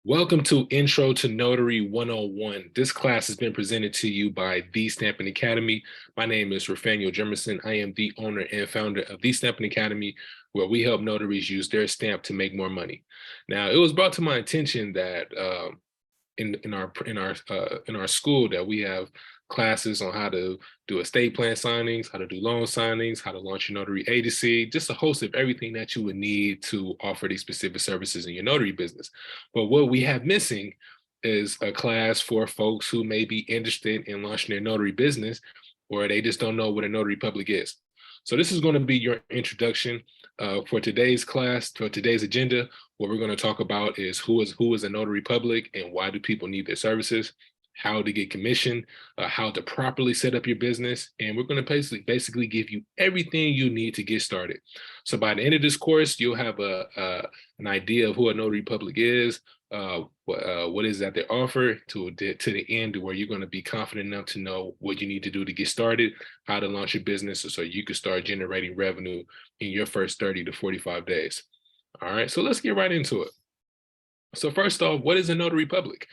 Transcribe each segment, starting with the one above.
Welcome to Intro to Notary 101. This class has been presented to you by the Stampin Academy. My name is Rafael Jemerson. I am the owner and founder of the Stampin Academy, where we help notaries use their stamp to make more money. Now, it was brought to my attention that in our school that we have classes on how to do estate plan signings, how to do loan signings, how to launch your notary agency, just a host of everything that you would need to offer these specific services in your notary business. But what we have missing is a class for folks who may be interested in launching their notary business, or they just don't know what a notary public is. So this is going to be your introduction for today's class, for today's agenda. What we're going to talk about is who is a notary public and why do people need their services, how to get commission, how to properly set up your business. And we're going to basically give you everything you need to get started. So by the end of this course, you'll have an idea of who a notary public is, what is that they offer to the end where you're going to be confident enough to know what you need to do to get started, how to launch your business so you can start generating revenue in your first 30 to 45 days. All right, so let's get right into it. So first off, what is a notary public?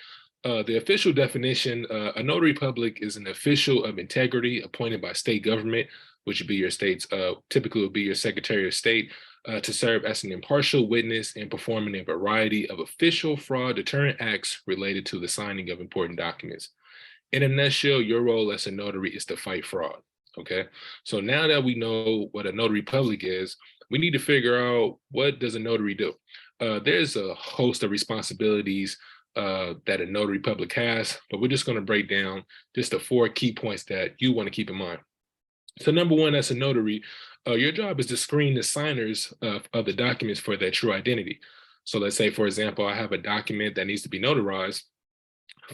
The official definition, a notary public is an official of integrity appointed by state government, which would be your state's, typically would be your Secretary of State, to serve as an impartial witness in performing a variety of official fraud deterrent acts related to the signing of important documents. In a nutshell, your role as a notary is to fight fraud. Okay, so now that we know what a notary public is, we need to figure out, what does a notary do? There's a host of responsibilities that a notary public has, but we're just going to break down just the 4 key points that you want to keep in mind. So number one, as a notary, your job is to screen the signers of the documents for their true identity. So let's say, for example, I have a document that needs to be notarized.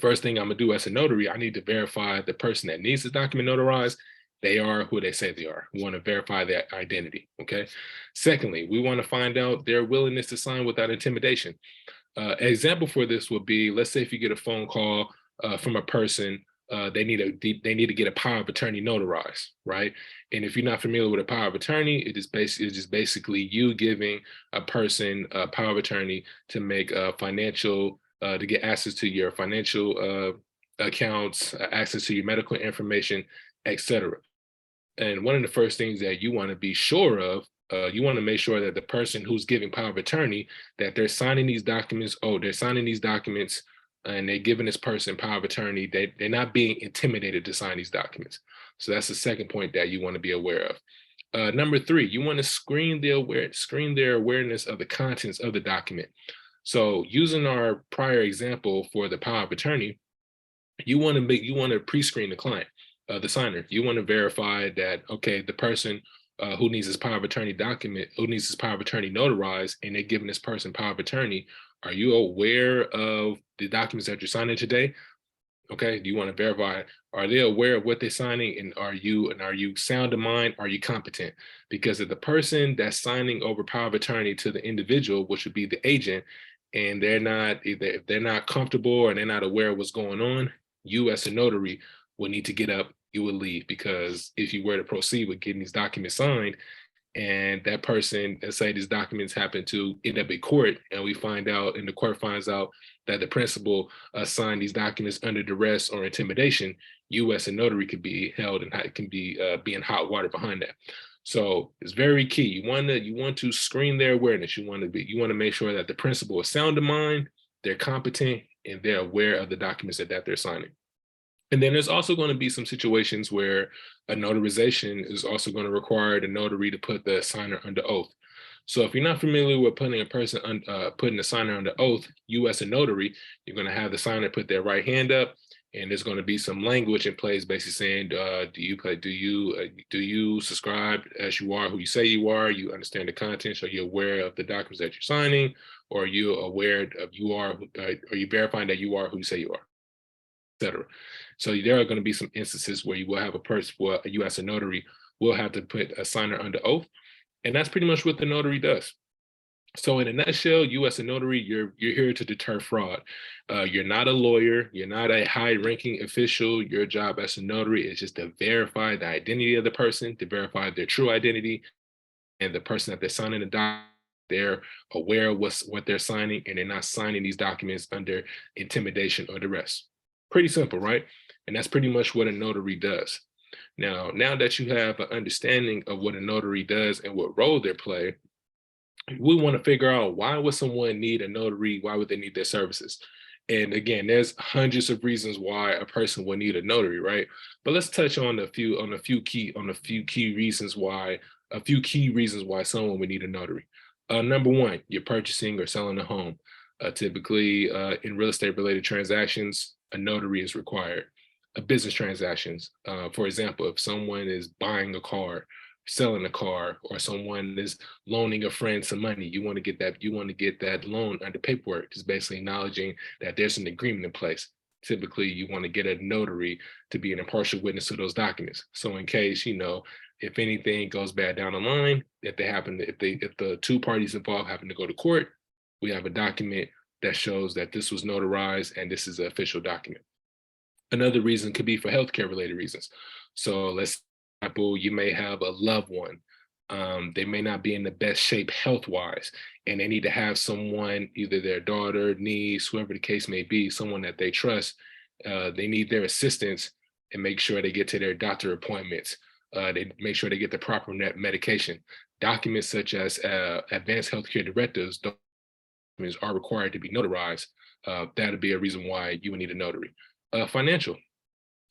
First thing I'm gonna do as a notary, I need to verify the person that needs the document notarized, they are who they say they are. We want to verify their identity, okay? Secondly, we want to find out their willingness to sign without intimidation. An example for this would be, let's say if you get a phone call from a person, they need to get a power of attorney notarized, right? And if you're not familiar with a power of attorney, it's just basically you giving a person a power of attorney to make financial to get access to your financial accounts, access to your medical information, etc. And one of the first things that you want to be sure of, you want to make sure that the person who's giving power of attorney, that they're signing these documents, and they're giving this person power of attorney, they're not being intimidated to sign these documents. So that's the second point that you want to be aware of. Number 3, you want to screen their awareness of the contents of the document. So using our prior example for the power of attorney, you want to pre-screen the client, the signer. You want to verify that, okay, the person who needs his power of attorney notarized, and they're giving this person power of attorney, are you aware of the documents that you're signing today? Okay, do you want to verify, are they aware of what they're signing, and are you sound of mind? Are you competent? Because if the person that's signing over power of attorney to the individual, which would be the agent, and if they're not comfortable or they're not aware of what's going on, you as a notary will need to get up, you will leave, because if you were to proceed with getting these documents signed, and that person, let's say these documents happen to end up in court, and we find out, and the court finds out that the principal signed these documents under duress or intimidation, you as a notary could be held and can be in hot water behind that. So it's very key. You want to screen their awareness. You want to make sure that the principal is sound of mind, they're competent, and they're aware of the documents that they're signing. And then there's also going to be some situations where a notarization is also going to require the notary to put the signer under oath. So if you're not familiar with putting the signer under oath, you as a notary, you're going to have the signer put their right hand up, and there's going to be some language in place basically saying, do you subscribe as you are who you say you are? You understand the contents? Are you aware of the documents that you're signing? Or are you aware of are you verifying that you are who you say you are, etc. So there are going to be some instances where you will have a person, where you as a notary will have to put a signer under oath, and that's pretty much what the notary does. So in a nutshell, you as a notary, you're here to deter fraud. You're not a lawyer, you're not a high-ranking official. Your job as a notary is just to verify the identity of the person, to verify their true identity, and the person that they're signing the document they're aware of what they're signing, and they're not signing these documents under intimidation or duress. Pretty simple, right? And that's pretty much what a notary does. Now that you have an understanding of what a notary does and what role they play, we want to figure out, why would someone need a notary? Why would they need their services? And again, there's hundreds of reasons why a person would need a notary, right? But let's touch on a few key reasons why someone would need a notary. Number one, you're purchasing or selling a home. Typically, in real estate related transactions, a notary is required. Business transactions, for example, if someone is buying a car, selling a car, or someone is loaning a friend some money, you want to get that loan under paperwork, just basically acknowledging that there's an agreement in place. Typically, you want to get a notary to be an impartial witness to those documents. So in case, if anything goes bad down the line, if the two parties involved happen to go to court, we have a document that shows that this was notarized and this is an official document. Another reason could be for healthcare related reasons. So let's example, you may have a loved one. They may not be in the best shape health wise, and they need to have someone, either their daughter, niece, whoever the case may be, someone that they trust. They need their assistance and make sure they get to their doctor appointments. They make sure they get the proper medication. Documents such as advanced healthcare directives documents are required to be notarized. That'd be a reason why you would need a notary. Financial.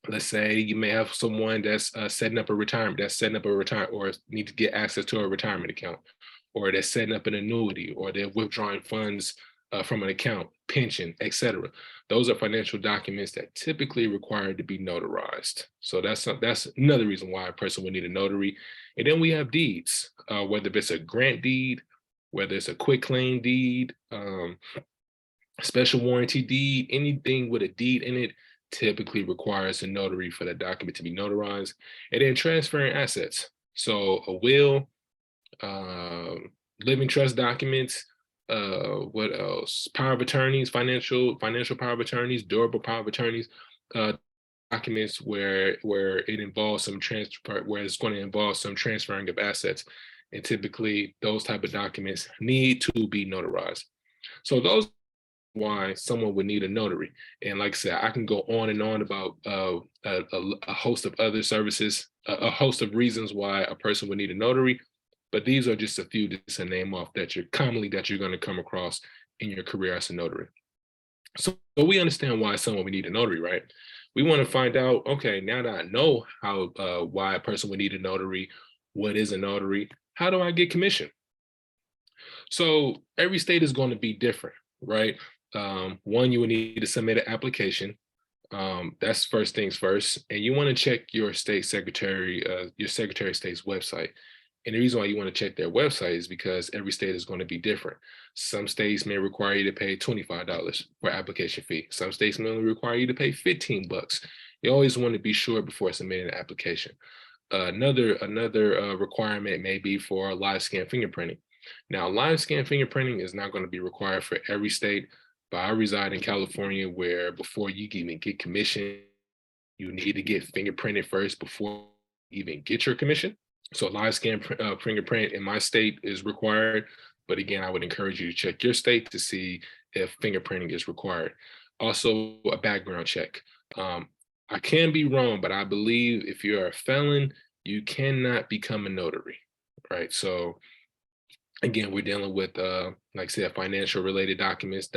Let's say you may have someone that's setting up a retirement, or need to get access to a retirement account, or they're setting up an annuity, or they're withdrawing funds from an account, pension, etc. Those are financial documents that typically require to be notarized. So that's another reason why a person would need a notary. And then we have deeds, whether it's a grant deed, whether it's a quitclaim deed, special warranty deed, anything with a deed in it typically requires a notary for that document to be notarized. And then transferring assets. So a will, living trust documents, what else? Power of attorneys, financial power of attorneys, durable power of attorneys, documents where it involves some transfer, where it's going to involve some transferring of assets. And typically those type of documents need to be notarized. So those why someone would need a notary. And like I said, I can go on and on about a host of other services, a host of reasons why a person would need a notary. But these are just a few to name off that you're going to come across in your career as a notary. So we understand why someone would need a notary, right? We want to find out, okay, now that I know why a person would need a notary, what is a notary, how do I get commission? So every state is going to be different, right? One, you would need to submit an application. That's first things first. And you want to check your state secretary, your secretary of state's website. And the reason why you want to check their website is because every state is going to be different. Some states may require you to pay $25 for application fee. Some states may only require you to pay $15. You always want to be sure before submitting an application. Another requirement may be for live scan fingerprinting. Now, live scan fingerprinting is not going to be required for every state, but I reside in California, where before you can even get commission, you need to get fingerprinted first before you even get your commission. So live scan fingerprint in my state is required. But again, I would encourage you to check your state to see if fingerprinting is required. Also, a background check. I can be wrong, but I believe if you're a felon, you cannot become a notary, right? So again, we're dealing with, like I said, financial related documents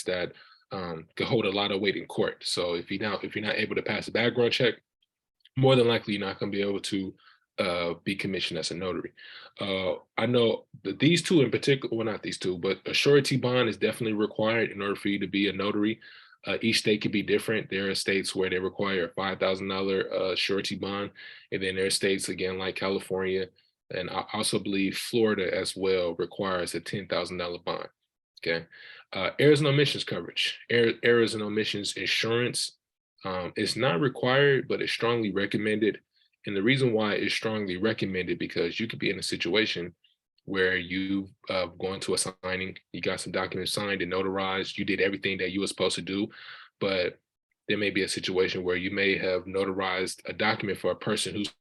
that could hold a lot of weight in court. So if you're not able to pass a background check, more than likely you're not going to be able to be commissioned as a notary. I know that these two in particular, well, not these two, but a surety bond is definitely required in order for you to be a notary. Each state could be different. There are states where they require a $5,000 surety bond. And then there are states, again, like California, and I also believe Florida as well requires a $10,000 bond. Okay. Errors and omissions coverage. Errors and omissions insurance is not required, but it's strongly recommended. And the reason why it's strongly recommended, because you could be in a situation where you going to a signing, you got some documents signed and notarized, you did everything that you were supposed to do, but there may be a situation where you may have notarized a document for a person who's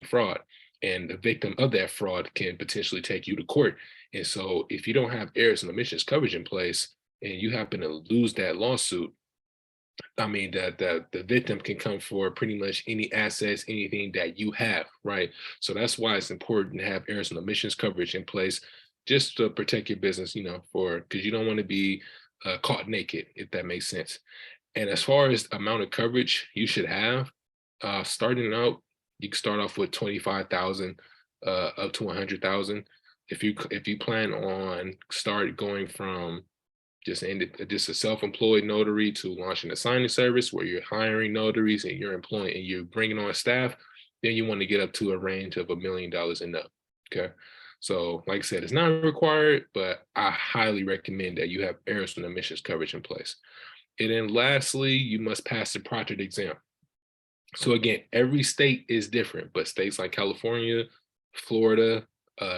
fraud, and the victim of that fraud can potentially take you to court. And so if you don't have errors and omissions coverage in place and you happen to lose that lawsuit, I mean, that the victim can come for pretty much any assets, anything that you have, right? So that's why it's important to have errors and omissions coverage in place, just to protect your business, for because you don't want to be caught naked, if that makes sense. And as far as amount of coverage you should have, starting out, you can start off with 25,000 up to 100,000. If you plan on start going from just a self-employed notary to launching a signing service where you're hiring notaries and you're employing and you're bringing on staff, then you want to get up to a range of $1 million and up. Okay. So like I said, it's not required, but I highly recommend that you have errors and omissions coverage in place. And then lastly, you must pass the proctored exam. So again, every state is different, but states like California, Florida,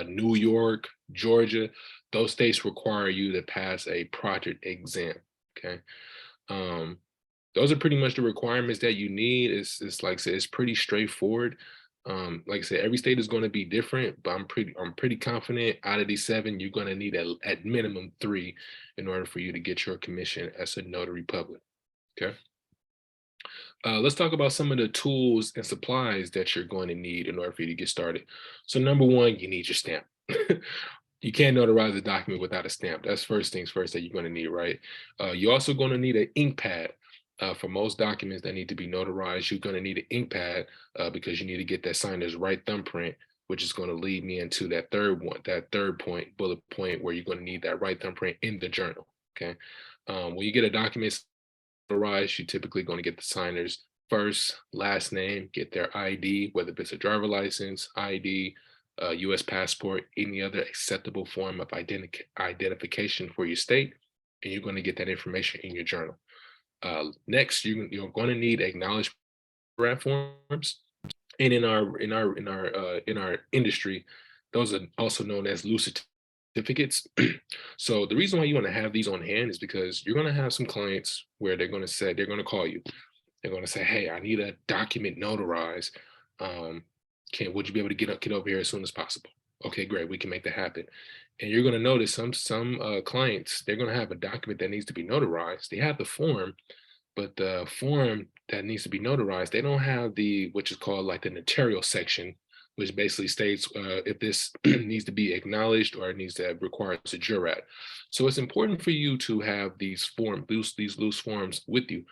New York, Georgia, those states require you to pass a proctored exam. Okay. Um, those are pretty much the requirements that you need. It's like I said, it's pretty straightforward. Like I said, every state is going to be different, but I'm pretty confident out of these 7, you're going to need at minimum 3 in order for you to get your commission as a notary public. Okay. Let's talk about some of the tools and supplies that you're going to need in order for you to get started. So number one, you need your stamp. You can't notarize a document without a stamp. That's first things first that you're going to need, right? You're also going to need an ink pad. For most documents that need to be notarized, you're going to need an ink pad because you need to get that signer's right thumbprint, which is going to lead me into that third point, bullet point, where you're going to need that right thumbprint in the journal. Okay. When you get a document notarized, you're typically going to get the signer's first, last name, get their ID, whether it's a driver license, ID, US passport, any other acceptable form of identification for your state, and you're going to get that information in your journal. Next, you're going to need acknowledgement forms, and in our industry, those are also known as loose certificates. So the reason why you want to have these on hand is because you're going to have some clients where they're going to call you. They're going to say, "Hey, I need a document notarized. Would you be able to get over here as soon as possible?" Okay, great. We can make that happen. And you're going to notice some clients, they're going to have a document that needs to be notarized. They have the form, but the form that needs to be notarized, they don't have which is called like the notarial section, which basically states if this needs to be acknowledged or it requires a jurat. So it's important for you to have these loose forms with you,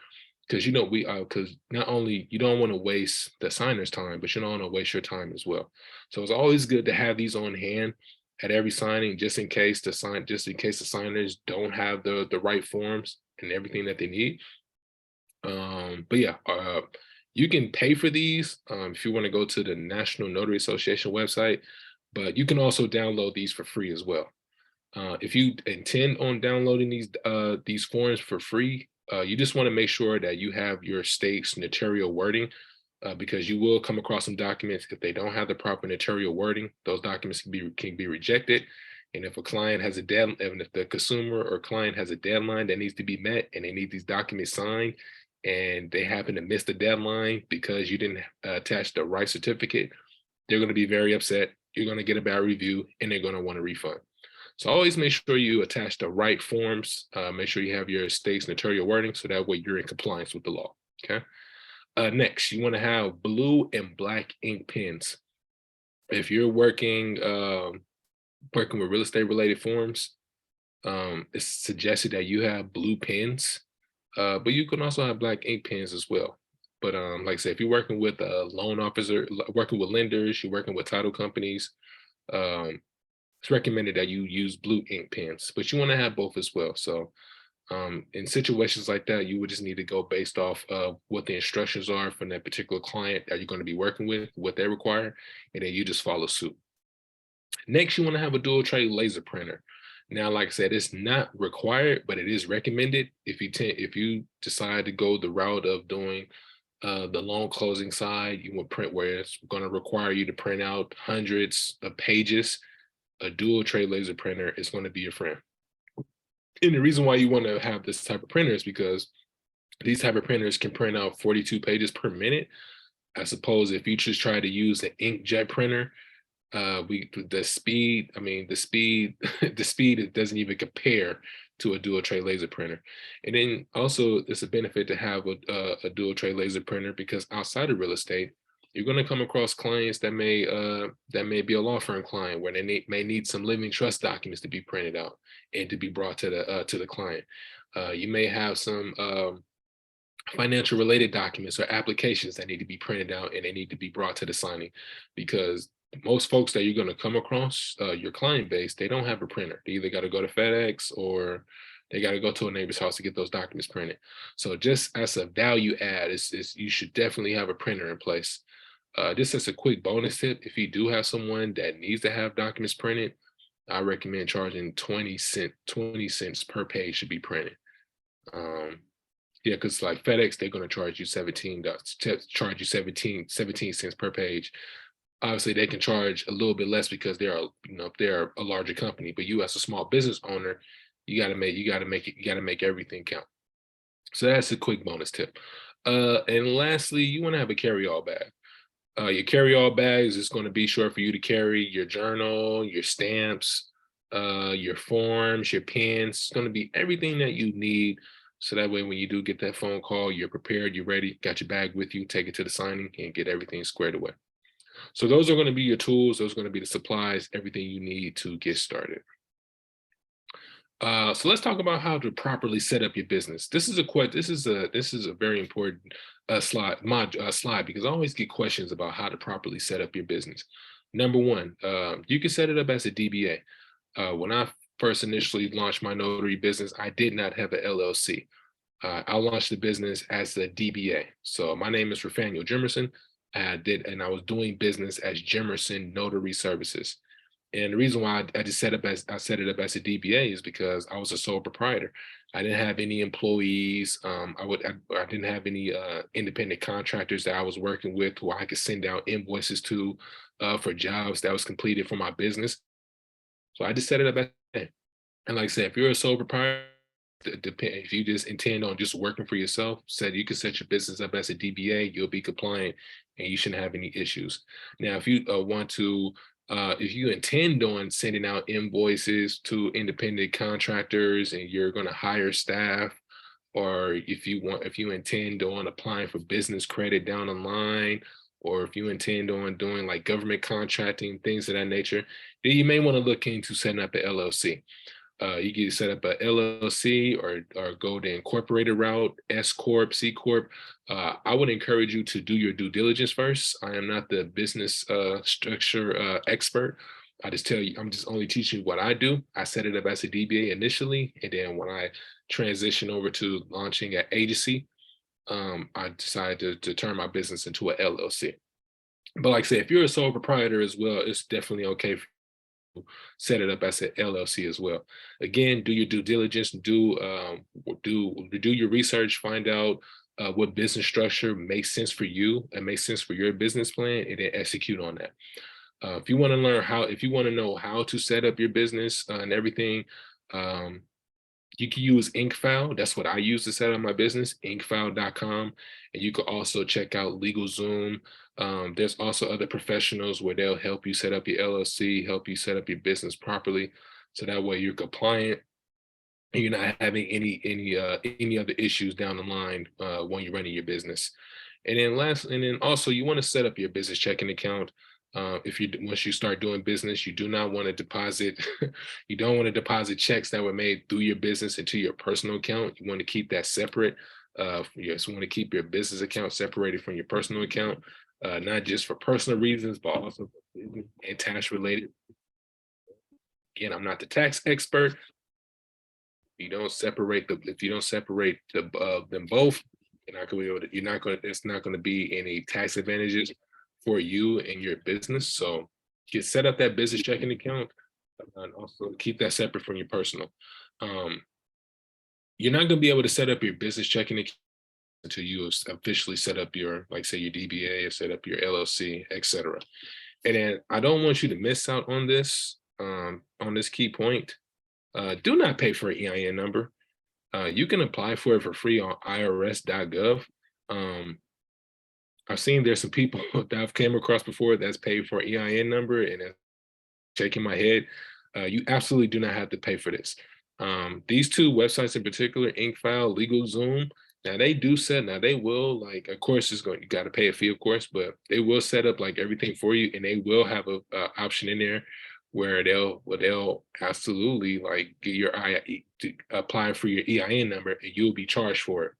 because because not only you don't want to waste the signer's time, but you don't want to waste your time as well. So it's always good to have these on hand at every signing, just in case the signers don't have the right forms and everything that they need. But yeah, you can pay for these if you want to go to the National Notary Association website, but you can also download these for free as well. If you intend on downloading these forms for free, you just want to make sure that you have your state's notarial wording, because you will come across some documents, if they don't have the proper notarial wording, those documents can be rejected. And if if the consumer or client has a deadline that needs to be met and they need these documents signed, and they happen to miss the deadline because you didn't attach the right certificate, they're going to be very upset. You're going to get a bad review and they're going to want a refund. So always make sure you attach the right forms. Make sure you have your state's notarial wording, so that way you're in compliance with the law. Okay. Next, you want to have blue and black ink pens. If you're working with real estate related forms, it's suggested that you have blue pens, but you can also have black ink pens as well. But like I said, if you're working with a loan officer, working with lenders, you're working with title companies, it's recommended that you use blue ink pens, but you want to have both as well. So in situations like that, you would just need to go based off of what the instructions are from that particular client that you're going to be working with, what they require, and then you just follow suit. Next, you want to have a dual tray laser printer. Now, like I said, it's not required, but it is recommended if you decide to go the route of doing the loan closing side. You want print where it's going to require you to print out hundreds of pages. A dual tray laser printer is going to be your friend. And the reason why you want to have this type of printer is because these type of printers can print out 42 pages per minute. I suppose if you just try to use an inkjet printer, the speed, I mean, the speed, the speed, it doesn't even compare to a dual tray laser printer. And then also it's a benefit to have a dual tray laser printer, because outside of real estate, you're going to come across clients that may be a law firm client where may need some living trust documents to be printed out and to be brought to the client. You may have some financial related documents or applications that need to be printed out and they need to be brought to the signing, because most folks that you're going to come across, your client base, they don't have a printer. They either got to go to FedEx or they got to go to a neighbor's house to get those documents printed. So just as a value add, is you should definitely have a printer in place. Just as a quick bonus tip, if you do have someone that needs to have documents printed, I recommend charging 20 cents per page to be printed. Um, yeah, because like FedEx, they're going to charge you charge you 17 cents per page. Obviously, they can charge a little bit less because they're a larger company. But you, as a small business owner, you got to make everything count. So that's a quick bonus tip. And lastly, you want to have a carry-all bag. Your carry-all bags is going to be sure for you to carry your journal, your stamps, your forms, your pens. It's going to be everything that you need. So that way, when you do get that phone call, you're prepared, you're ready, got your bag with you, take it to the signing and get everything squared away. So those are going to be your tools. Those are going to be the supplies, everything you need to get started. So let's talk about how to properly set up your business. This is a very important slide, because I always get questions about how to properly set up your business. Number one, you can set it up as a DBA. When I first initially launched my notary business, I did not have an LLC. I launched the business as a DBA. So my name is Rafael Jimerson. And I was doing business as Jimerson Notary Services. And the reason why I set it up as a DBA is because I was a sole proprietor. I didn't have any employees. I didn't have any independent contractors that I was working with who I could send out invoices to for jobs that was completed for my business. So I just set it up as that. And like I said, if you're a sole proprietor, if you just intend on just working for yourself, said you can set your business up as a DBA, you'll be compliant and you shouldn't have any issues. Now, if you if you intend on sending out invoices to independent contractors and you're going to hire staff, or if you intend on applying for business credit down the line, or if you intend on doing like government contracting, things of that nature, then you may want to look into setting up an LLC. You can set up a LLC or go the incorporated route, S corp, C corp. I would encourage you to do your due diligence first. I am not the business structure expert. I'm just only teaching you what I do. I set it up as a DBA initially, and then when I transition over to launching an agency, I decided to turn my business into an LLC. But like I said, if you're a sole proprietor as well, it's definitely okay set it up as an LLC as well. Again, do your due diligence, do your research, find out what business structure makes sense for you and makes sense for your business plan, and then execute on that. If you want to if you want to know how to set up your business and everything, um, you can use InkFile. That's what I use to set up my business, inkfile.com. And you can also check out LegalZoom. There's also other professionals where they'll help you set up your LLC, help you set up your business properly. So that way you're compliant and you're not having any other issues down the line when you're running your business. And then also you want to set up your business checking account. Once you start doing business, you do not want to deposit, you don't want to deposit checks that were made through your business into your personal account. You want to keep that separate. You just want to keep your business account separated from your personal account, not just for personal reasons, but also for business and tax related. Again, I'm not the tax expert. If you don't separate them both, it's not going to be any tax advantages for you and your business. So you can set up that business checking account and also keep that separate from your personal. You're not going to be able to set up your business checking account until you officially set up your, like say your DBA or set up your LLC, etc. And then I don't want you to miss out on this key point. Do not pay for an EIN number. You can apply for it for free on irs.gov. I've seen there's some people that I've came across before that's paid for EIN number, and shaking my head. You absolutely do not have to pay for this. These two websites in particular, InkFile, LegalZoom, now they do set, now they will like, of course, it's going, you got to pay a fee, of course, but they will set up like everything for you, and they will have a option in there where they'll absolutely like get your to apply for your EIN number, and you'll be charged for it.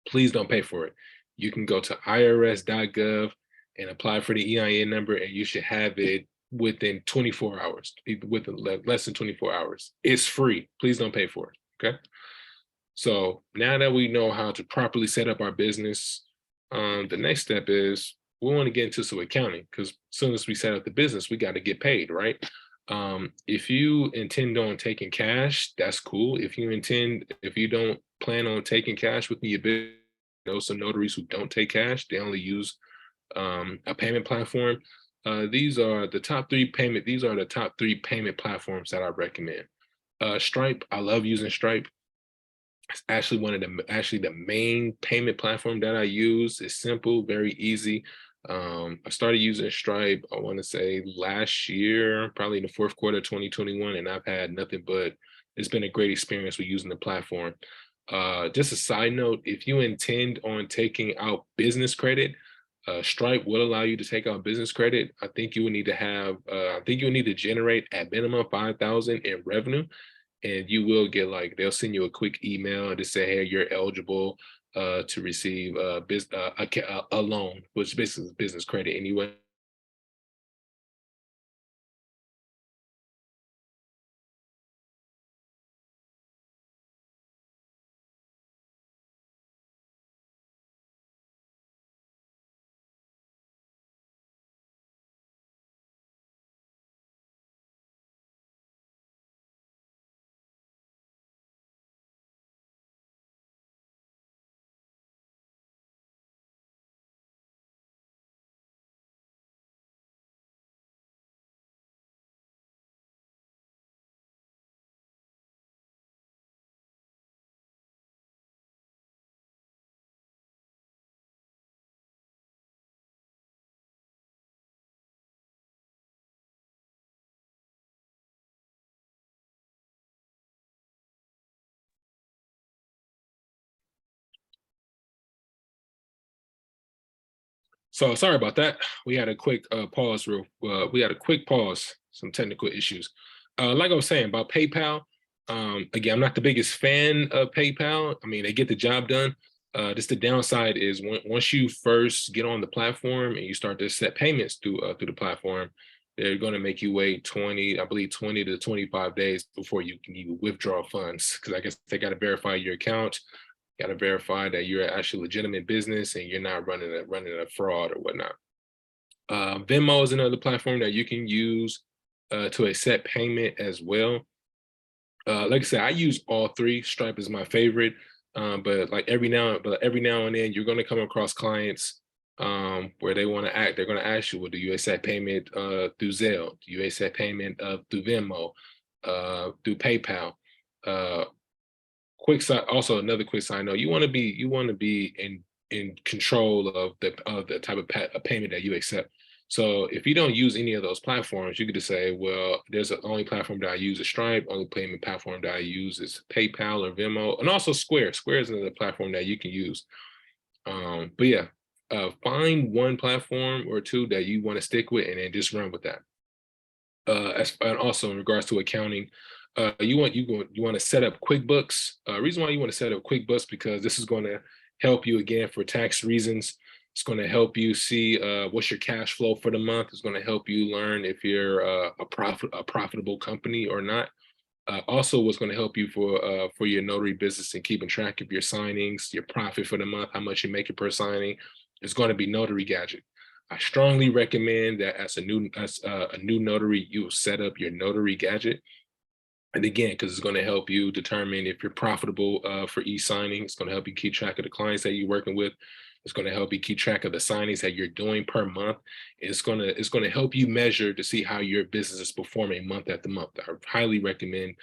Please don't pay for it. You can go to irs.gov and apply for the EIN number, and you should have it within 24 hours, within less than 24 hours. It's free. Please don't pay for it. Okay. So now that we know how to properly set up our business, the next step is we want to get into some accounting, because as soon as we set up the business, we got to get paid, right? If you intend on taking cash, that's cool. If you don't plan on taking cash with your business, know some notaries who don't take cash. They only use a payment platform. These are the top three payment platforms that I recommend. Stripe, I love using Stripe. It's actually the main payment platform that I use. It's simple, very easy. I started using Stripe, I want to say last year, probably in the fourth quarter of 2021, and I've had nothing but, it's been a great experience with using the platform. Just a side note, if you intend on taking out business credit, Stripe will allow you to take out business credit. I think you would need to generate at minimum 5,000 in revenue, and you will get like, they'll send you a quick email to say, hey, you're eligible to receive a loan, which basically is business credit anyway. So sorry about that. We had a quick pause. We had a quick pause. Some technical issues. Like I was saying about PayPal. Again, I'm not the biggest fan of PayPal. I mean, they get the job done. Just the downside is once you first get on the platform and you start to set payments through the platform, they're going to make you wait 20 to 25 days before you can even withdraw funds, because I guess they got to verify your account, got to verify that you're actually legitimate business and you're not running a fraud or whatnot. Venmo is another platform that you can use to accept payment as well. Like I said, I use all three. Stripe is my favorite, but every now and then you're going to come across clients where they're going to ask you, well, do you accept payment through Zelle? Do you accept payment through Venmo, through PayPal? Also another quick side note, you want to be in control of the type of payment that you accept. So if you don't use any of those platforms, you could just say, well, there's the only platform that I use is Stripe, only payment platform that I use is PayPal or Venmo, and also Square. Square is another platform that you can use. But yeah, find one platform or two that you want to stick with and then just run with that. And also in regards to accounting, you want to set up QuickBooks. Reason why you want to set up QuickBooks, because this is going to help you again for tax reasons. It's going to help you see what's your cash flow for the month. It's going to help you learn if you're a profitable company or not. Also, what's going to help you for your notary business and keeping track of your signings, your profit for the month, how much you make it per signing, is going to be Notary Gadget. I strongly recommend that as a new notary, you set up your Notary Gadget. And again, because it's going to help you determine if you're profitable for e-signing. It's going to help you keep track of the clients that you're working with. It's going to help you keep track of the signings that you're doing per month. It's going to help you measure to see how your business is performing month after month. I highly recommend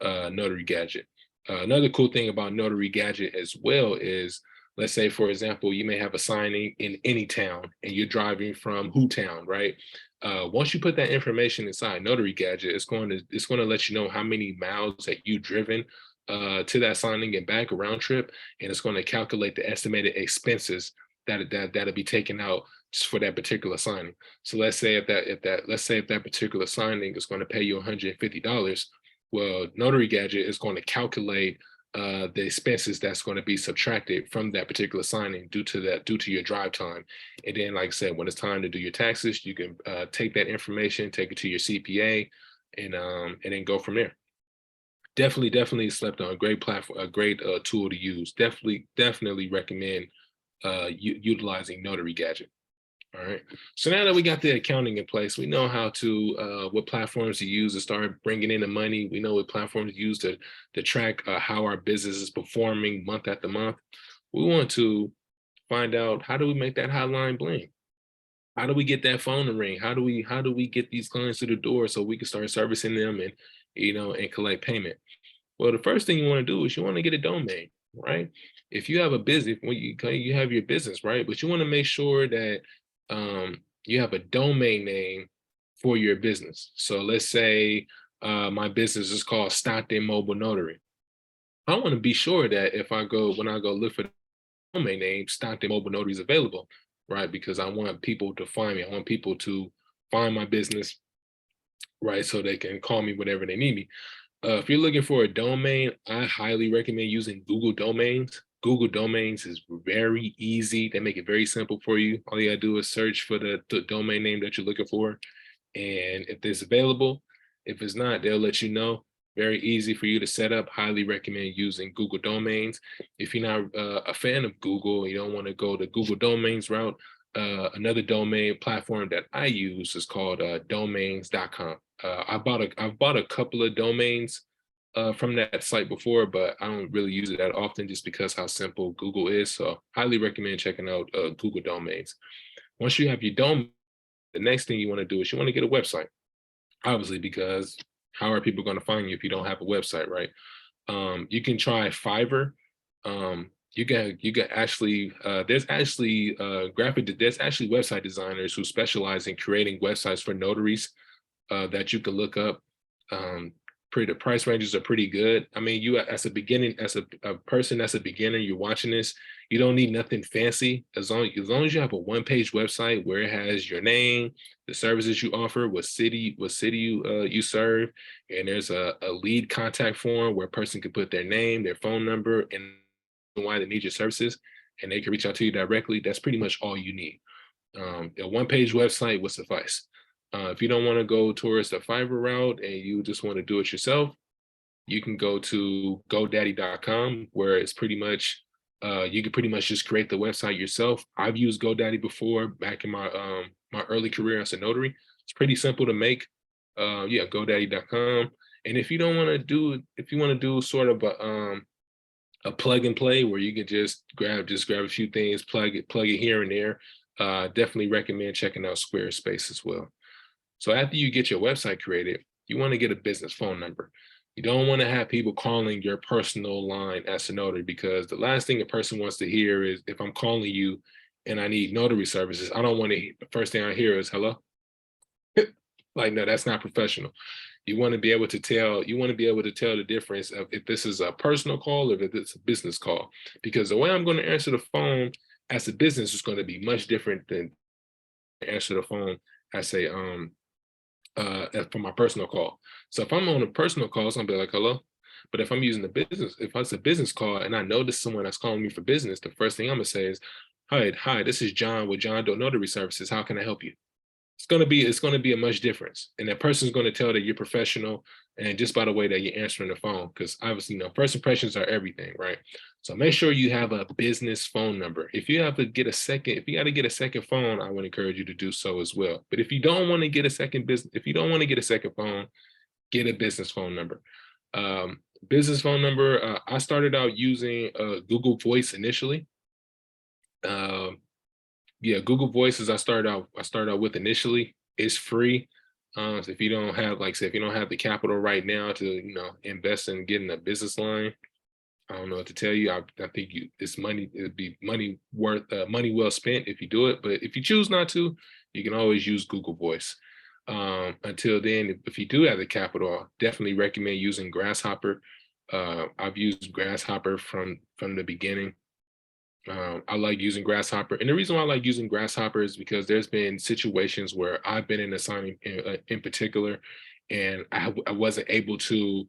Notary Gadget. Another cool thing about Notary Gadget as well is Let's say, for example, you may have a signing in any town and you're driving from who town, right? Once you put that information inside Notary Gadget, it's going to let you know how many miles that you've driven to that signing and back, a round trip, and it's going to calculate the estimated expenses that'll be taken out just for that particular signing. So let's say if that particular signing is going to pay you $150, well, Notary Gadget is going to calculate the expenses that's going to be subtracted from that particular signing due to your drive time. And then, like I said, when it's time to do your taxes, you can take that information, take it to your CPA, and then go from there. Definitely slept on. A great platform, a great tool to use. Definitely recommend utilizing Notary Gadget. All right. So now that we got the accounting in place, we know how to what platforms to use to start bringing in the money. We know what platforms to use to track how our business is performing month after month. We want to find out, how do we make that hotline bling? How do we get that phone to ring? How do we get these clients to the door so we can start servicing them and and collect payment? Well, the first thing you want to do is you want to get a domain, right? If you have a business, when you have your business, right? But you want to make sure that you have a domain name for your business. So let's say my business is called Stockton Mobile Notary. I want to be sure that when I go look for the domain name, Stockton Mobile Notary is available, right? Because I want people to find me. I want people to find my business, right? So they can call me whenever they need me. If you're looking for a domain, I highly recommend using Google Domains. Google Domains is very easy. They make it very simple for you. All you gotta do is search for the domain name that you're looking for. And if it's available, if it's not, they'll let you know. Very easy for you to set up. Highly recommend using Google Domains. If you're not a fan of Google, you don't want to go the Google Domains route, another domain platform that I use is called domains.com. I've bought a couple of domains from that site before, but I don't really use it that often just because how simple Google is. So highly recommend checking out Google Domains. Once you have your domain, the next thing you want to do is you want to get a website, obviously, because how are people going to find you if you don't have a website, right? You can try Fiverr. You can actually there's actually website designers who specialize in creating websites for notaries that you can look up. The price ranges are pretty good. I mean, you as a person that's a beginner, you're watching this, you don't need nothing fancy. As long as you have a one-page website where it has your name, the services you offer, what city you serve, and there's a lead contact form where a person can put their name, their phone number, and why they need your services, and they can reach out to you directly. That's pretty much all you need. A one-page website will suffice. If you don't want to go towards the Fiverr route and you just want to do it yourself, you can go to GoDaddy.com, where it's pretty much you can pretty much just create the website yourself. I've used GoDaddy before back in my early career as a notary. It's pretty simple to make. Yeah, GoDaddy.com. And if you want to do sort of a plug and play where you can just grab a few things, plug it here and there, definitely recommend checking out Squarespace as well. So after you get your website created, you want to get a business phone number. You don't want to have people calling your personal line as a notary, because the last thing a person wants to hear is, if I'm calling you and I need notary services, I don't want to, the first thing I hear is hello. Like, no, that's not professional. You want to be able to tell the difference of if this is a personal call or if it's a business call, because the way I'm going to answer the phone as a business is going to be much different than answer the phone as a for my personal call. So if I'm on a personal call, it's gonna be like hello. But if it's a business call and I know this is someone that's calling me for business, the first thing I'm gonna say is, hi, this is John with John Doe Notary Services. How can I help you? It's gonna be a much difference, and that person's gonna tell that you're professional, and just by the way that you're answering the phone, because obviously, first impressions are everything, right? So make sure you have a business phone number. If you got to get a second phone, I would encourage you to do so as well. But if you don't want to get a second phone, get a business phone number. Business phone number. I started out using Google Voice initially. Yeah, Google Voices I started out with initially. It's free. So if you don't have, like I said, if you don't have the capital right now to invest in getting a business line, I don't know what to tell you. I think it's money. It'd be money worth, money well spent if you do it. But if you choose not to, you can always use Google Voice. Until then, if you do have the capital, I definitely recommend using Grasshopper. I've used Grasshopper from the beginning. I like using Grasshopper, and the reason why I like using Grasshopper is because there's been situations where I've been in a signing in particular, and I wasn't able to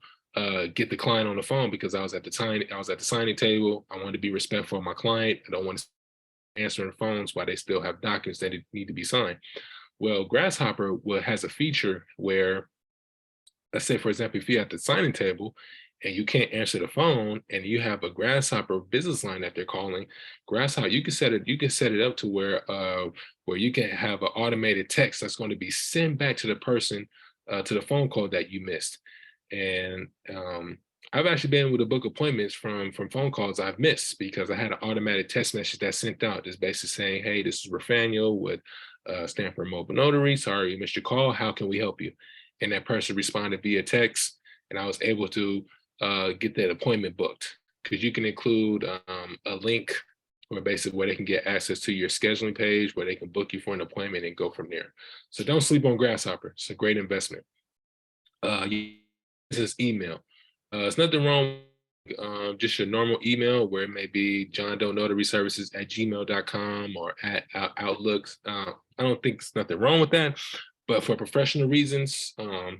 get the client on the phone because I was at the signing table. I wanted to be respectful of my client. I don't want to answer the phones while they still have documents that need to be signed. Well, Grasshopper has a feature where, let's say, for example, if you're at the signing table and you can't answer the phone and you have a Grasshopper business line that they're calling, Grasshopper, you can set it up to where you can have an automated text that's going to be sent back to the person, to the phone call that you missed. And I've actually been able to book appointments from phone calls I've missed because I had an automatic text message that sent out just basically saying, "Hey, this is Rafael with Stampin Mobile Notary. Sorry you missed your call. How can we help you?" And that person responded via text, and I was able to get that appointment booked, because you can include a link or basically where they can get access to your scheduling page where they can book you for an appointment and go from there. So don't sleep on Grasshopper. It's a great investment. Business email. It's nothing wrong with just your normal email where it may be John Doe Notary Services at gmail.com or at Outlook. I don't think there's nothing wrong with that. But for professional reasons,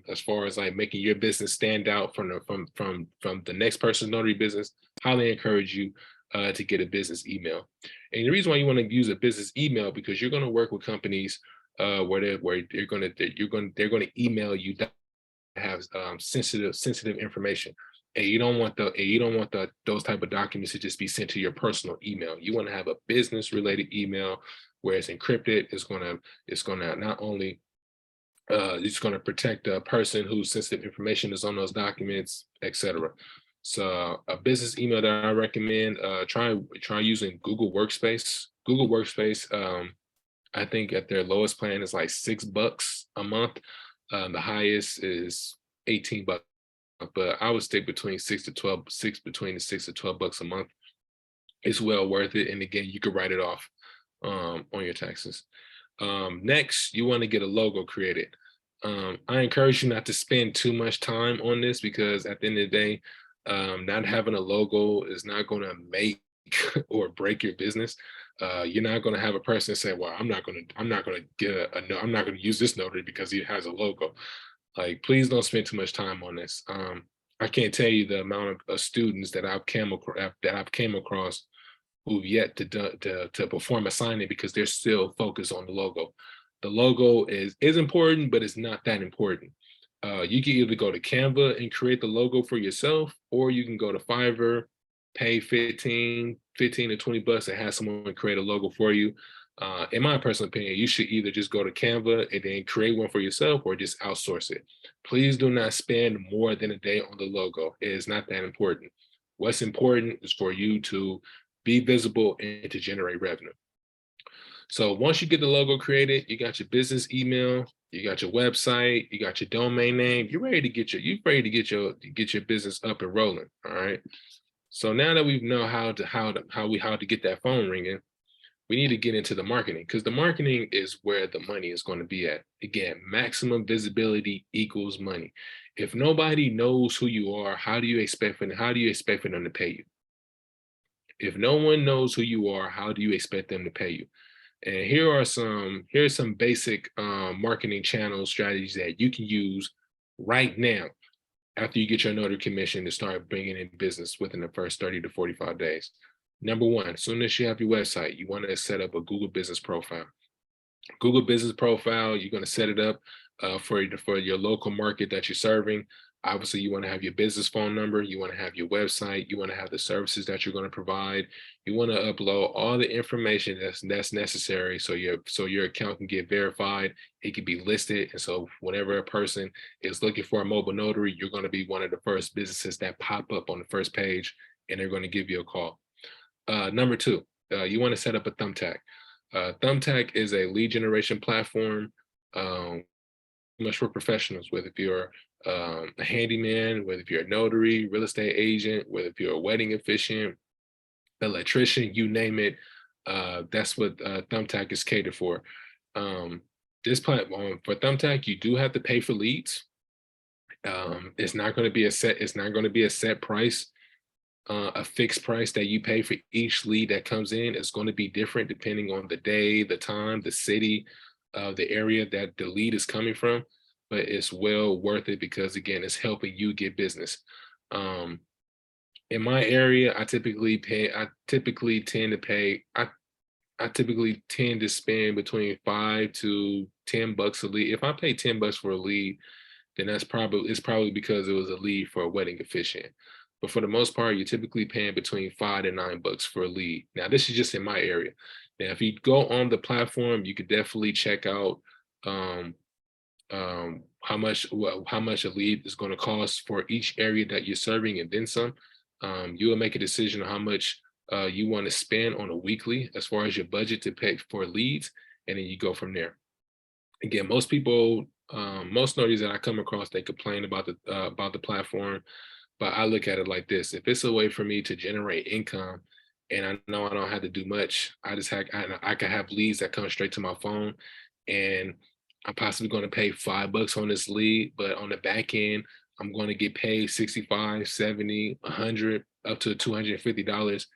as far as like making your business stand out from the next person's notary business, highly encourage you to get a business email. And the reason why you want to use a business email, because you're going to work with companies where they're going to email you have sensitive information, and you don't want those type of documents to just be sent to your personal email. You want to have a business related email where it's encrypted. It's gonna not only it's going to protect the person whose sensitive information is on those documents, etc. So a business email that I recommend, try using Google Workspace. Google Workspace, I think at their lowest plan is like $6 a month. The highest is $18, but I would stick between between the $6 to $12 a month. It's well worth it, and again, you could write it off on your taxes. Next, you want to get a logo created. I encourage you not to spend too much time on this, because at the end of the day, not having a logo is not going to make or break your business. You're not going to have a person say, "Well, I'm not going to I'm not going to use this notary because he has a logo." Like, please don't spend too much time on this. I can't tell you the amount of students that I've came across who've yet to perform a signing because they're still focused on the logo. The logo is important, but it's not that important. You can either go to Canva and create the logo for yourself, or you can go to Fiverr, pay 15 to $20 and have someone create a logo for you. In my personal opinion, you should either just go to Canva and then create one for yourself, or just outsource it. Please do not spend more than a day on the logo. It is not that important. What's important is for you to be visible and to generate revenue. So once you get the logo created, you got your business email, you got your website, you got your domain name, you're ready to get your business up and rolling. All right. So now that we know how to get that phone ringing, we need to get into the marketing, because the marketing is where the money is going to be at. Again, maximum visibility equals money. If nobody knows who you are, how do you expect for them to pay you? If no one knows who you are, how do you expect them to pay you? And here's some basic marketing channel strategies that you can use right now after you get your notary commission to start bringing in business within the first 30 to 45 days. Number one, as soon as you have your website, you want to set up a Google Business Profile. Google Business Profile, you're going to set it up for your local market that you're serving. Obviously, you want to have your business phone number, you want to have your website, you want to have the services that you're going to provide. You want to upload all the information that's necessary so your account can get verified, it can be listed. And so whenever a person is looking for a mobile notary, you're going to be one of the first businesses that pop up on the first page, and they're going to give you a call. Number two, you want to set up a Thumbtack. Thumbtack is a lead generation platform, much for professionals. If you're a handyman, whether if you're a notary, real estate agent, whether if you're a wedding officiant, electrician, you name it. That's what Thumbtack is catered for. Um, this platform for Thumbtack, you do have to pay for leads. It's not going to be a set. It's not going to be a set price, a fixed price that you pay for each lead that comes in. It's going to be different depending on the day, the time, the city, the area that the lead is coming from. But it's well worth it because again, it's helping you get business. Um, in my area, I typically tend to pay. I typically tend to spend between 5 to 10 bucks a lead. If I pay 10 bucks for a lead, then it's probably because it was a lead for a wedding officiant. But for the most part, you're typically paying between 5 to 9 bucks for a lead. Now, this is just in my area. Now, if you go on the platform, you could definitely check out um, how much a lead is going to cost for each area that you're serving, and then some. You will make a decision on how much you want to spend on a weekly as far as your budget to pay for leads, and then you go from there. Again, most people, most notaries that I come across, they complain about the platform, but I look at it like this: if it's a way for me to generate income, and I know I don't have to do much, I can have leads that come straight to my phone, and I'm possibly going to pay 5 bucks on this lead, but on the back end, I'm going to get paid 65, 70, 100, up to $250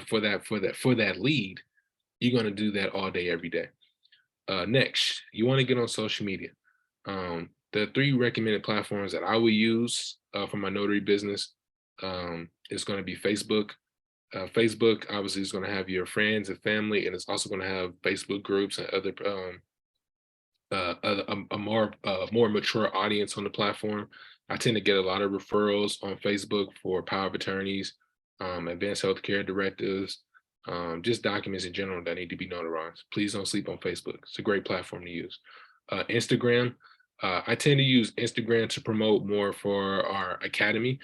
for that lead. You're going to do that all day, every day. Next, you want to get on social media. The three recommended platforms that I will use for my notary business is going to be Facebook. Facebook obviously is going to have your friends and family, and it's also going to have Facebook groups and other more mature audience on the platform. I tend to get a lot of referrals on Facebook for power of attorneys, advanced healthcare directives, just documents in general that need to be notarized. Please don't sleep on Facebook. It's a great platform to use. Instagram, I tend to use Instagram to promote more for our academy.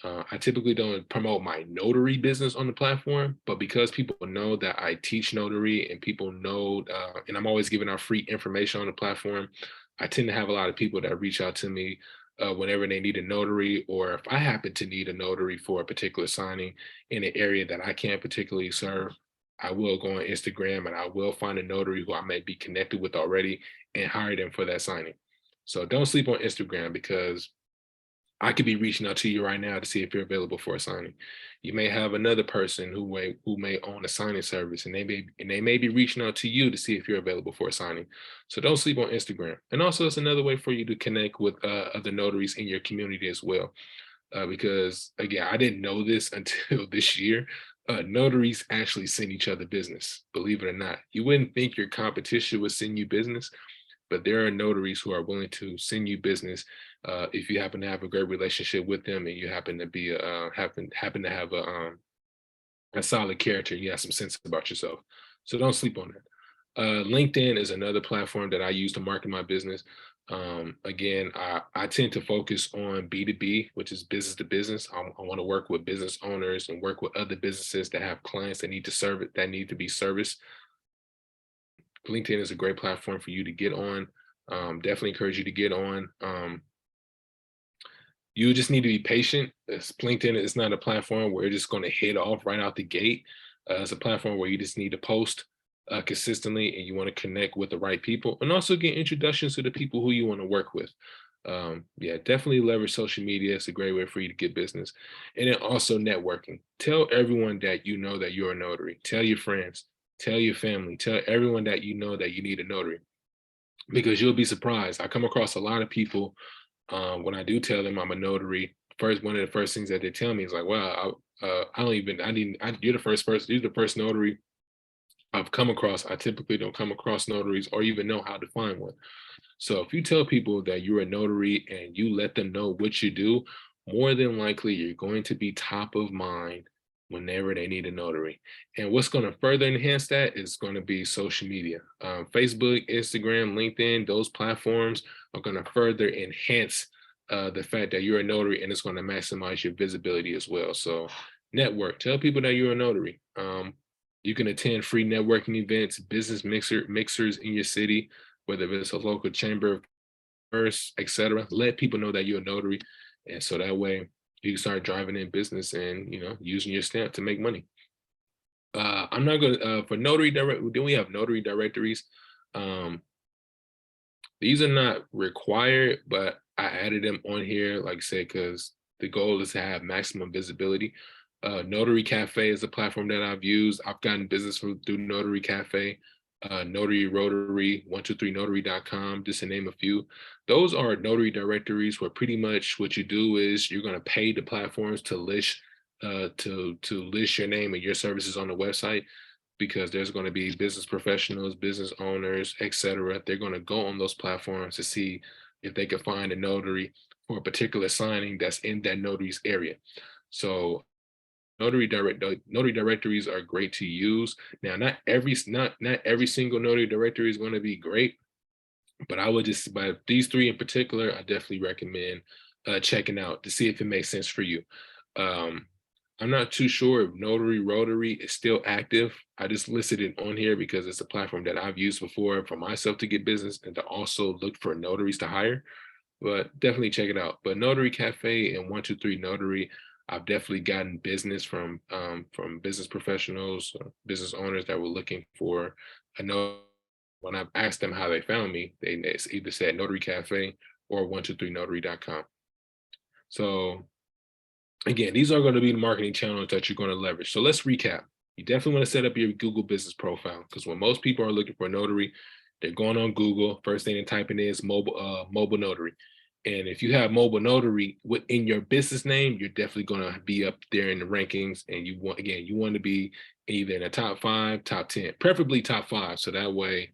I typically don't promote my notary business on the platform, but because people know that I teach notary and people know, and I'm always giving out free information on the platform, I tend to have a lot of people that reach out to me whenever they need a notary, or if I happen to need a notary for a particular signing in an area that I can't particularly serve. I will go on Instagram and I will find a notary who I may be connected with already and hire them for that signing. So don't sleep on Instagram because I could be reaching out to you right now to see if you're available for a signing. You may have another person who may own a signing service, and they may be reaching out to you to see if you're available for a signing. So don't sleep on Instagram. And also, it's another way for you to connect with other notaries in your community as well. Because again, I didn't know this until this year. Notaries actually send each other business. Believe it or not, you wouldn't think your competition would send you business, but there are notaries who are willing to send you business if you happen to have a great relationship with them and you happen to be happen to have a solid character. You have some sense about yourself, so don't sleep on that. LinkedIn is another platform that I use to market my business. Again, I tend to focus on B2B, which is business to business. I want to work with business owners and work with other businesses that have clients that need to serve it, that need to be serviced. LinkedIn is a great platform for you to get on. Definitely encourage you to get on. You just need to be patient. LinkedIn is not a platform where you're just going to hit off right out the gate. It's a platform where you just need to post consistently and you want to connect with the right people and also get introductions to the people who you want to work with. Yeah, definitely leverage social media. It's a great way for you to get business. And then also networking. Tell everyone that you know that you're a notary. Tell your friends, tell your family, tell everyone that you know that you need a notary because you'll be surprised. I come across a lot of people when I do tell them I'm a notary. First, one of the first things that they tell me is like, "Wow, I don't even. I didn't. You're the first person. You're the first notary I've come across. I typically don't come across notaries or even know how to find one." So if you tell people that you're a notary and you let them know what you do, more than likely you're going to be top of mind whenever they need a notary. And what's going to further enhance that is going to be social media. Facebook, Instagram, LinkedIn, those platforms are going to further enhance the fact that you're a notary, and it's going to maximize your visibility as well. So network, tell people that you're a notary. You can attend free networking events, business mixers in your city, whether it's a local chamber first, etc. Let people know that you're a notary, and so that way you can start driving in business and using your stamp to make money. I'm not gonna for notary direct. Then we have notary directories. Um, these are not required, but I added them on here, like I said, because the goal is to have maximum visibility. Notary Cafe is a platform that I've used. I've gotten business through Notary Cafe, Notary Rotary, 123notary.com, just to name a few. Those are notary directories where pretty much what you do is you're going to pay the platforms to list to list your name and your services on the website, because there's going to be business professionals, business owners, etc. They're going to go on those platforms to see if they can find a notary for a particular signing that's in that notary's area. So notary directories are great to use. Now, not every single notary directory is going to be great, but I would just, by these three in particular, I definitely recommend checking out to see if it makes sense for you. Um, I'm not too sure if Notary Rotary is still active. I just listed it on here because it's a platform that I've used before for myself to get business and to also look for notaries to hire, but definitely check it out. But Notary Cafe and 123 Notary, I've definitely gotten business from business professionals, business owners that were looking for a notary. When I've asked them how they found me, they either said Notary Cafe or 123notary.com. So again, these are going to be the marketing channels that you're going to leverage. So let's recap. You definitely want to set up your Google business profile, because when most people are looking for a notary, they're going on Google. First thing they're typing in is mobile notary. And if you have mobile notary within your business name, you're definitely going to be up there in the rankings. And you want to be either in the top 5, top 10, preferably top 5. So that way,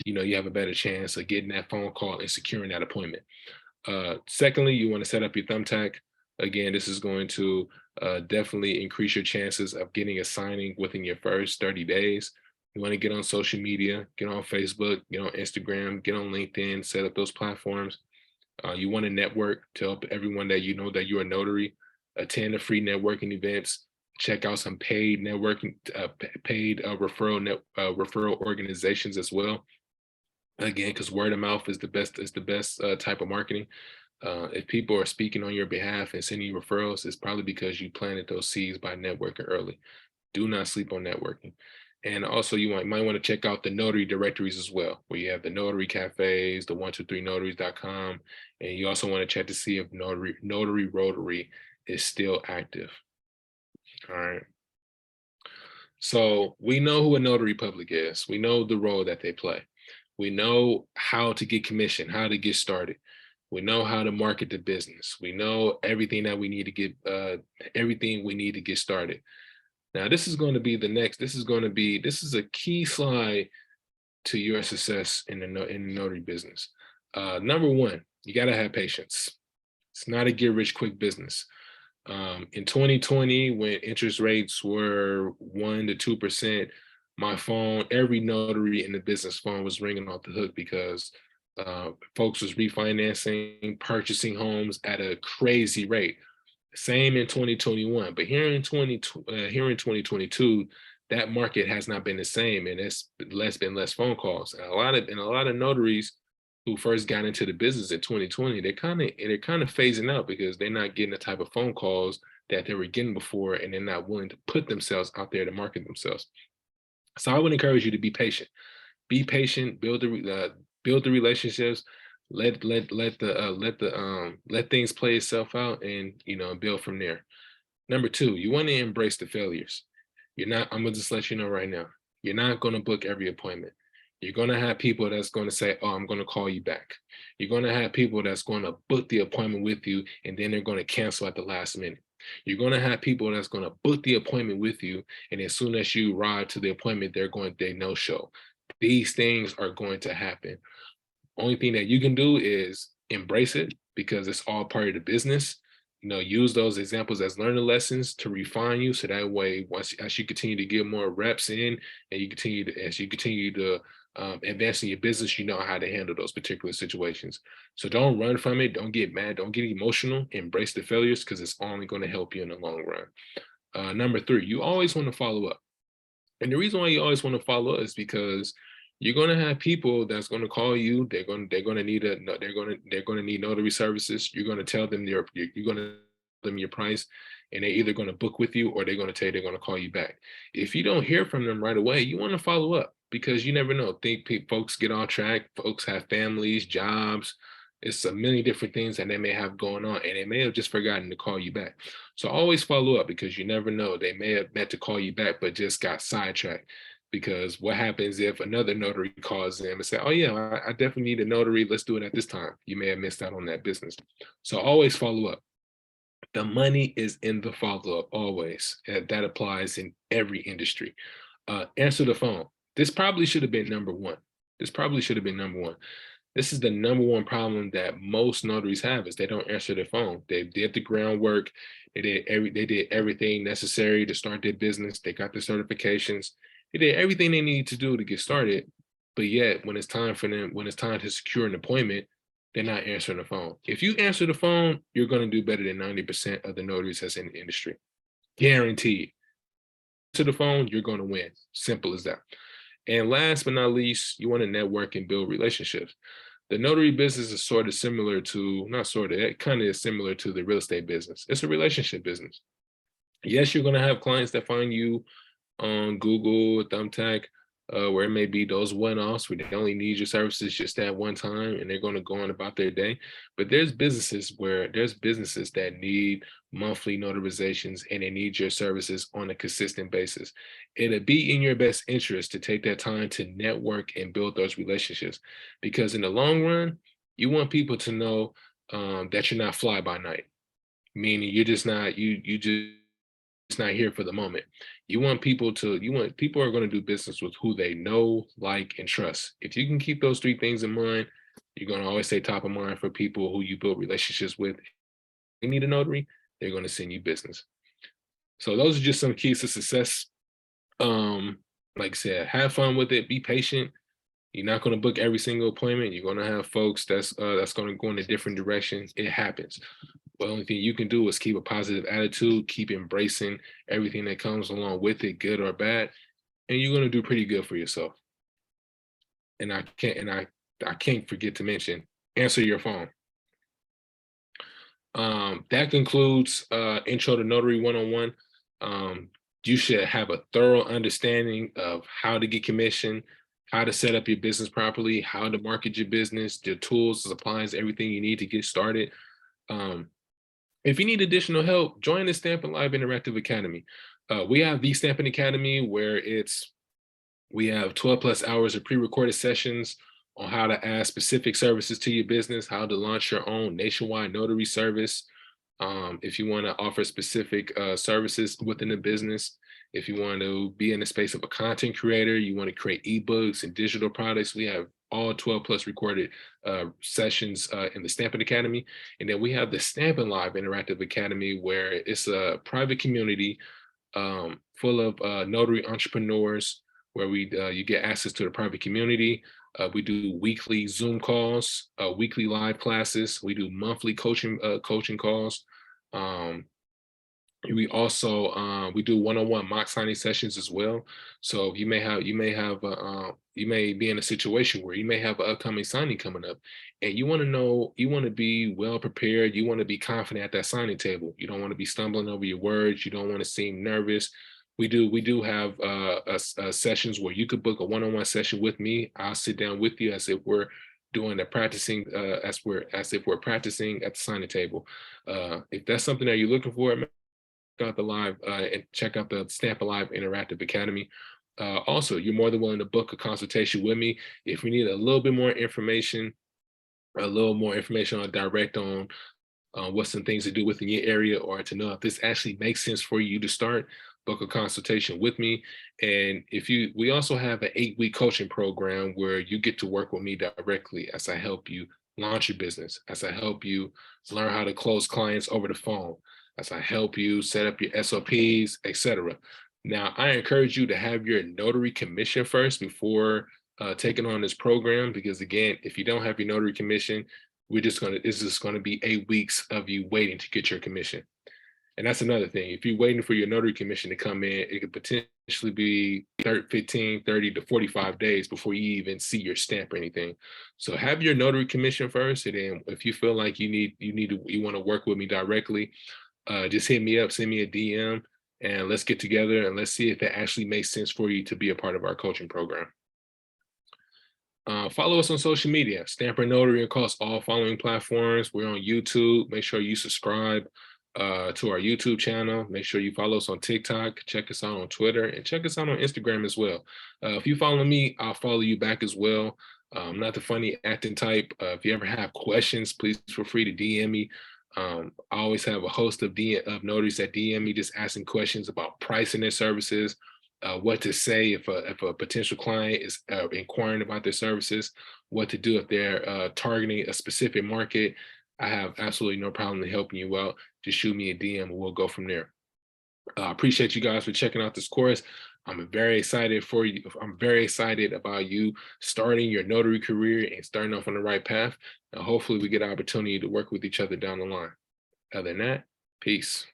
you have a better chance of getting that phone call and securing that appointment. Secondly, you want to set up your thumbtack. Again, this is going to definitely increase your chances of getting a signing within your first 30 days. You want to get on social media, get on Facebook, get on Instagram, get on LinkedIn, set up those platforms. You want to network to help everyone that you know that you're a notary. Attend the free networking events. Check out some paid networking, referral organizations as well. Again, because word of mouth is the best type of marketing. If people are speaking on your behalf and sending you referrals, it's probably because you planted those seeds by networking early. Do not sleep on networking. And also, you might want to check out the notary directories as well, where you have the notary cafes, the 123notaries.com, and you also want to check to see if Notary Rotary is still active. All right. So we know who a notary public is. We know the role that they play. We know how to get commission, how to get started. We know how to market the business. We know everything that we need to get started. Now, this is going to be this is a key slide to your success in the notary business. Number one, you got to have patience. It's not a get rich quick business. In 2020, when interest rates were 1% to 2%, my phone, every notary in the business phone was ringing off the hook because folks was refinancing, purchasing homes at a crazy rate. Same in 2021, but here in 2022, that market has not been the same, and it's been less phone calls. And a lot of notaries who first got into the business in 2020, they're kind of phasing out because they're not getting the type of phone calls that they were getting before, and they're not willing to put themselves out there to market themselves. So I would encourage you to be patient. Be patient. Build the relationships. Let things play itself out, and build from there. Number two, you want to embrace the failures. I'm gonna just let you know right now. You're not gonna book every appointment. You're gonna have people that's gonna say, "Oh, I'm gonna call you back." You're gonna have people that's gonna book the appointment with you, and then they're gonna cancel at the last minute. You're gonna have people that's gonna book the appointment with you, and as soon as you arrive to the appointment, they no show. These things are going to happen. Only thing that you can do is embrace it, because it's all part of the business. Use those examples as learning lessons to refine you. So that way, as you continue to get more reps in, and as you continue to advance in your business, you know how to handle those particular situations. So don't run from it. Don't get mad. Don't get emotional. Embrace the failures, because it's only going to help you in the long run. Number three, you always want to follow up. And the reason why you always want to follow up is because You're going to have people that's going to call you. They're going to need they're going to need notary services. You're going to tell them you're going to tell them your price, and they're either going to book with you or they're going to tell you they're going to call you back. If you don't hear from them right away, you want to follow up because you never know. Folks get off track. Folks have families, jobs. It's a many different things that they may have going on, and they may have just forgotten to call you back. So always follow up because you never know. They may have meant to call you back, but just got sidetracked. Because what happens if another notary calls them and say, "Oh yeah, I definitely need a notary. Let's do it at this time." You may have missed out on that business. So always follow up. The money is in the follow up always. That applies in every industry. Answer the phone. This probably should have been number one. This probably should have been number one. This is the number one problem that most notaries have is they don't answer their phone. They did the groundwork. They did everything necessary to start their business. They got the certifications. They did everything they need to do to get started. But yet when it's time for them, when it's time to secure an appointment, they're not answering the phone. If you answer the phone, you're going to do better than 90% of the notaries that's in the industry. Guaranteed. To the phone, you're going to win. Simple as that. And last but not least, you want to network and build relationships. The notary business is sort of similar to, not sort of, it kind of is similar to the real estate business. It's a relationship business. Yes, you're going to have clients that find you on Google, Thumbtack, where it may be those one-offs where they only need your services just that one time and they're going to go on about their day. But there's businesses that need monthly notarizations and they need your services on a consistent basis. It'll be in your best interest to take that time to network and build those relationships because in the long run, you want people to know that you're not fly by night, meaning you're just not, you just not here for the moment. You want people are going to do business with who they know, like, and trust. If you can keep those three things in mind, you're going to always stay top of mind for people who you build relationships with. If they need a notary, they're going to send you business. So those are just some keys to success. Like I said, have fun with it, be patient. You're not going to book every single appointment. You're going to have folks that's going to go in a different direction. It happens. The only thing you can do is keep a positive attitude, keep embracing everything that comes along with it, good or bad, and you're going to do pretty good for yourself. And I can't forget to mention, answer your phone. That concludes Intro to Notary 101. You should have a thorough understanding of how to get commission, how to set up your business properly, how to market your business, the tools, supplies, everything you need to get started. If you need additional help, join the Stampin' Live Interactive Academy. We have the Stampin' Academy where we have 12 plus hours of pre-recorded sessions on how to add specific services to your business, how to launch your own nationwide notary service. If you want to offer specific services within the business, if you want to be in the space of a content creator, you want to create ebooks and digital products, we have all 12 plus recorded sessions in the Stampin' Academy. And then we have the Stampin' Live Interactive Academy, where it's a private community full of notary entrepreneurs, where you get access to the private community. We do weekly Zoom calls, weekly live classes. We do monthly coaching calls. We also we do one-on-one mock signing sessions as well. So you may be in a situation where you may have an upcoming signing coming up, and you want to be well prepared. You want to be confident at that signing table. You don't want to be stumbling over your words. You don't want to seem nervous. We do have sessions where you could book a one-on-one session with me. I'll sit down with you as if we're doing the practicing, as if we're practicing at the signing table. If that's something that you're looking for, out the live and check out the Stampin' Live Interactive Academy. Also, you're more than willing to book a consultation with me if you need a little bit more information, on direct on what some things to do within your area, or to know if this actually makes sense for you to start. Book a consultation with me. And we also have an 8-week coaching program where you get to work with me directly as I help you launch your business, as I help you learn how to close clients over the phone, as I help you set up your SOPs, etc. Now, I encourage you to have your notary commission first before taking on this program, because again, if you don't have your notary commission, it's just going to be 8 weeks of you waiting to get your commission. And that's another thing. If you're waiting for your notary commission to come in, it could potentially be 15, 30 to 45 days before you even see your stamp or anything. So have your notary commission first, and then if you feel like you want to work with me directly, just hit me up, send me a DM, and let's get together and let's see if that actually makes sense for you to be a part of our coaching program. Follow us on social media, Stampin Notary across all following platforms. We're on YouTube. Make sure you subscribe to our YouTube channel. Make sure you follow us on TikTok. Check us out on Twitter, and check us out on Instagram as well. If you follow me, I'll follow you back as well. I'm not the funny acting type. If you ever have questions, please feel free to DM me. I always have a host of notaries that DM me just asking questions about pricing their services, what to say if a potential client is inquiring about their services, what to do if they're targeting a specific market. I have absolutely no problem in helping you out. Just shoot me a DM and we'll go from there. I appreciate you guys for checking out this course. I'm very excited for you. I'm very excited about you starting your notary career and starting off on the right path. And hopefully we get an opportunity to work with each other down the line. Other than that, peace.